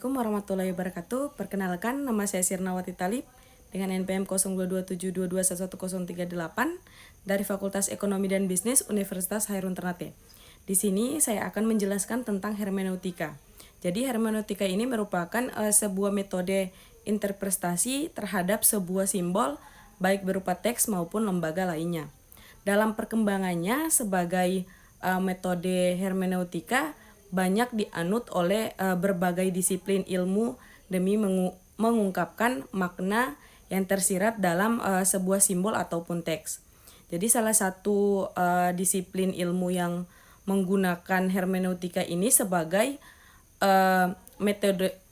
Assalamualaikum warahmatullahi wabarakatuh. Perkenalkan, nama saya Sirnawati Talib dengan NPM 0227221138 dari Fakultas Ekonomi dan Bisnis Universitas Hairun Ternate. Di sini saya akan menjelaskan tentang hermeneutika. Jadi hermeneutika ini merupakan sebuah metode interpretasi terhadap sebuah simbol baik berupa teks maupun lembaga lainnya. Dalam perkembangannya sebagai metode hermeneutika banyak dianut oleh berbagai disiplin ilmu demi mengungkapkan makna yang tersirat dalam sebuah simbol ataupun teks. Jadi salah satu disiplin ilmu yang menggunakan hermeneutika ini sebagai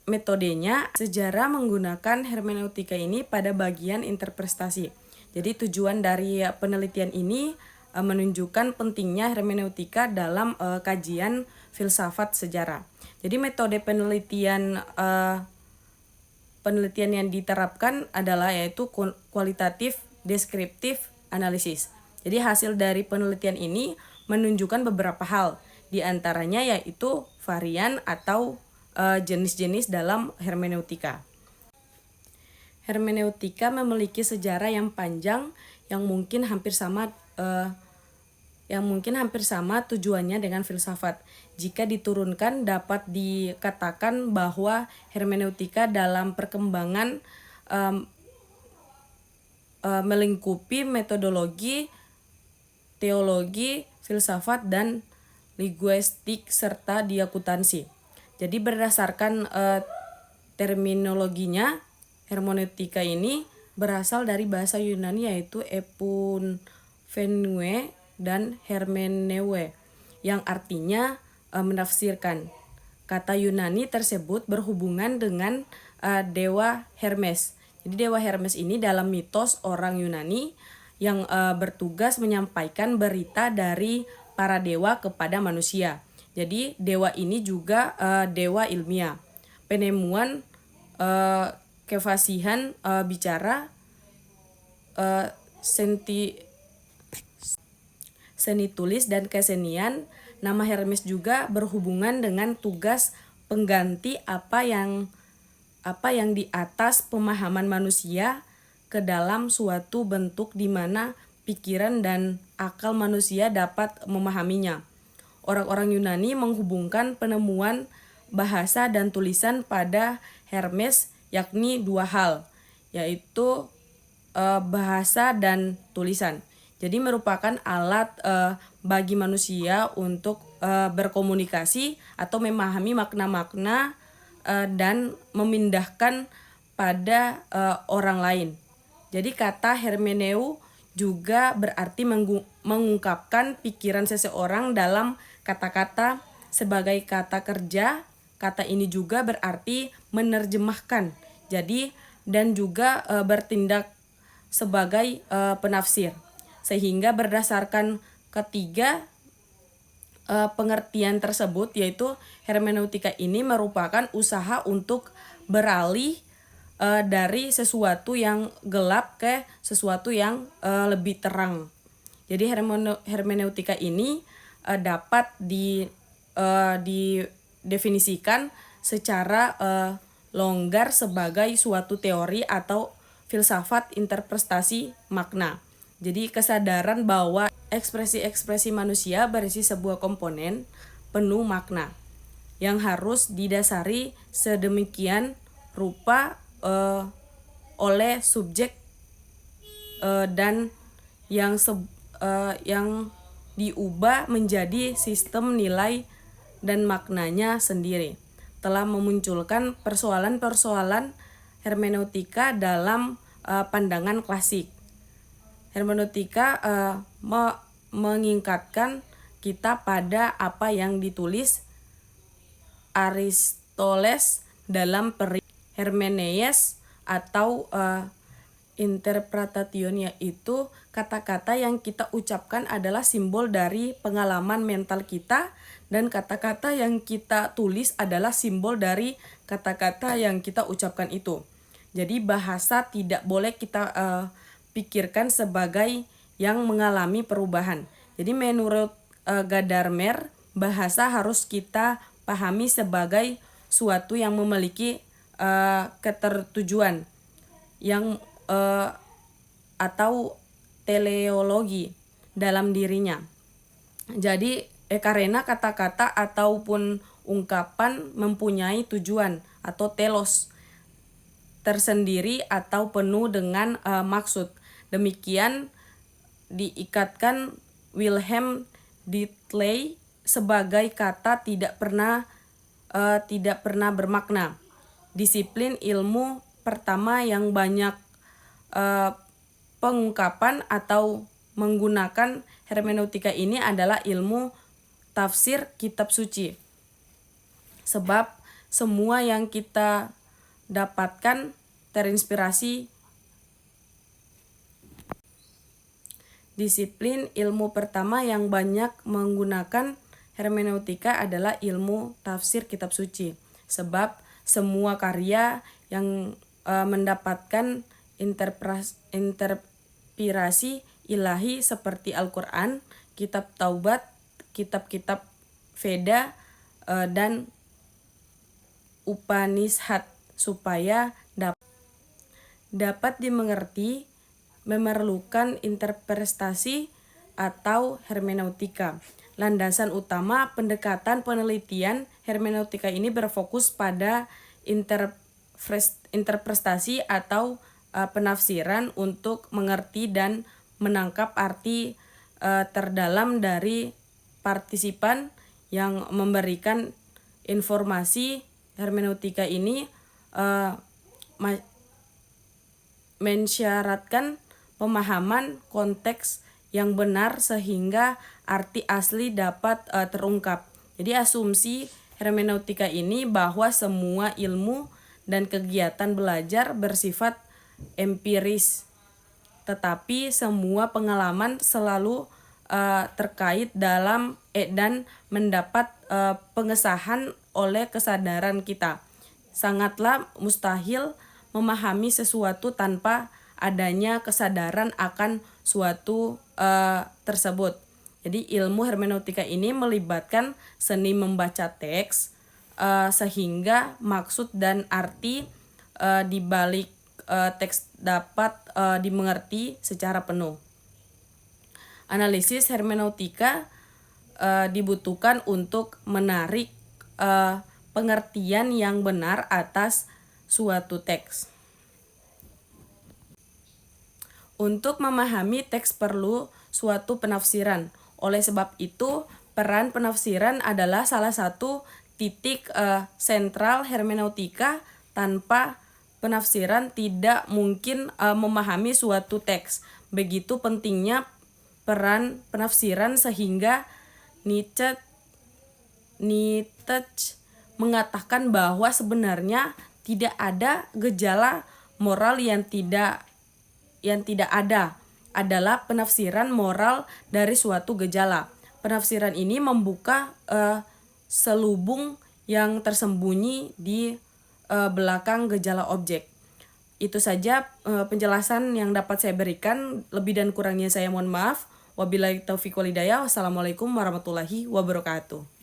metodenya sejarah menggunakan hermeneutika ini pada bagian interpretasi. Jadi tujuan dari penelitian ini menunjukkan pentingnya hermeneutika dalam kajian filsafat sejarah. Jadi metode penelitian yang diterapkan adalah yaitu kualitatif deskriptif analisis. Jadi hasil dari penelitian ini menunjukkan beberapa hal, di antaranya yaitu varian atau jenis-jenis dalam hermeneutika. Hermeneutika memiliki sejarah yang panjang yang mungkin hampir sama tujuannya dengan filsafat. Jika diturunkan dapat dikatakan bahwa hermeneutika dalam perkembangan melingkupi metodologi, teologi, filsafat, dan linguistik serta diakutansi. Jadi berdasarkan terminologinya, hermeneutika ini berasal dari bahasa Yunani yaitu epouphenoe dan hermeneue yang artinya menafsirkan. Kata Yunani tersebut berhubungan dengan dewa Hermes. Jadi dewa Hermes ini dalam mitos orang Yunani yang bertugas menyampaikan berita dari para dewa kepada manusia. Jadi dewa ini juga dewa ilmiah. Penemuan, kefasihan bicara, seni tulis dan kesenian. Nama Hermes juga berhubungan dengan tugas pengganti apa yang di atas pemahaman manusia ke dalam suatu bentuk di mana pikiran dan akal manusia dapat memahaminya. Orang-orang Yunani menghubungkan penemuan bahasa dan tulisan pada Hermes yakni dua hal, yaitu bahasa dan tulisan. Jadi merupakan alat bagi manusia untuk berkomunikasi atau memahami makna-makna dan memindahkan pada orang lain. Jadi kata hermeneu juga berarti mengungkapkan pikiran seseorang dalam kata-kata sebagai kata kerja. Kata ini juga berarti menerjemahkan. Jadi dan juga bertindak sebagai penafsir. Sehingga berdasarkan ketiga pengertian tersebut, yaitu hermeneutika ini merupakan usaha untuk beralih dari sesuatu yang gelap ke sesuatu yang lebih terang. Jadi hermeneutika ini dapat didefinisikan secara longgar sebagai suatu teori atau filsafat interpretasi makna. Jadi kesadaran bahwa ekspresi-ekspresi manusia berisi sebuah komponen penuh makna yang harus didasari sedemikian rupa oleh subjek dan yang diubah menjadi sistem nilai dan maknanya sendiri, telah memunculkan persoalan-persoalan hermeneutika dalam pandangan klasik. Hermeneutika mengingatkan kita pada apa yang ditulis Aristoteles dalam Hermeneues atau interpretation, yaitu kata-kata yang kita ucapkan adalah simbol dari pengalaman mental kita dan kata-kata yang kita tulis adalah simbol dari kata-kata yang kita ucapkan itu. Jadi bahasa tidak boleh kita pikirkan sebagai yang mengalami perubahan. Jadi menurut Gadamer, bahasa harus kita pahami sebagai suatu yang memiliki ketertujuan yang atau teleologi dalam dirinya. Jadi karena kata-kata ataupun ungkapan mempunyai tujuan atau telos tersendiri atau penuh dengan maksud. Demikian diikatkan Wilhelm Dilthey sebagai kata tidak pernah bermakna. Disiplin ilmu pertama yang banyak pengungkapan atau menggunakan hermeneutika ini adalah ilmu tafsir kitab suci. Sebab semua yang kita dapatkan terinspirasi. Disiplin ilmu pertama yang banyak menggunakan hermeneutika adalah ilmu tafsir kitab suci. Sebab semua karya yang mendapatkan inspirasi ilahi seperti Al-Quran, kitab Taubat, kitab-kitab Veda, dan Upanishad supaya dapat dimengerti memerlukan interpretasi atau hermeneutika. Landasan utama pendekatan penelitian hermeneutika ini berfokus pada interpretasi atau penafsiran untuk mengerti dan menangkap arti terdalam dari partisipan yang memberikan informasi. Hermeneutika ini mensyaratkan pemahaman konteks yang benar sehingga arti asli dapat terungkap. Jadi asumsi hermeneutika ini bahwa semua ilmu dan kegiatan belajar bersifat empiris, tetapi semua pengalaman selalu terkait dalam dan mendapat pengesahan oleh kesadaran kita. Sangatlah mustahil memahami sesuatu tanpa adanya kesadaran akan suatu tersebut. Jadi ilmu hermeneutika ini melibatkan seni membaca teks sehingga maksud dan arti di balik teks dapat dimengerti secara penuh. Analisis hermeneutika dibutuhkan untuk menarik pengertian yang benar atas suatu teks. Untuk memahami teks perlu suatu penafsiran. Oleh sebab itu, peran penafsiran adalah salah satu titik sentral hermeneutika. Tanpa penafsiran tidak mungkin memahami suatu teks. Begitu pentingnya peran penafsiran sehingga Nietzsche mengatakan bahwa sebenarnya tidak ada gejala moral yang tidak ada adalah penafsiran moral dari suatu gejala. Penafsiran ini membuka selubung yang tersembunyi di belakang gejala objek. Itu saja penjelasan yang dapat saya berikan. Lebih dan kurangnya saya mohon maaf. Wabillahi taufiq wal hidayah. Wassalamualaikum warahmatullahi wabarakatuh.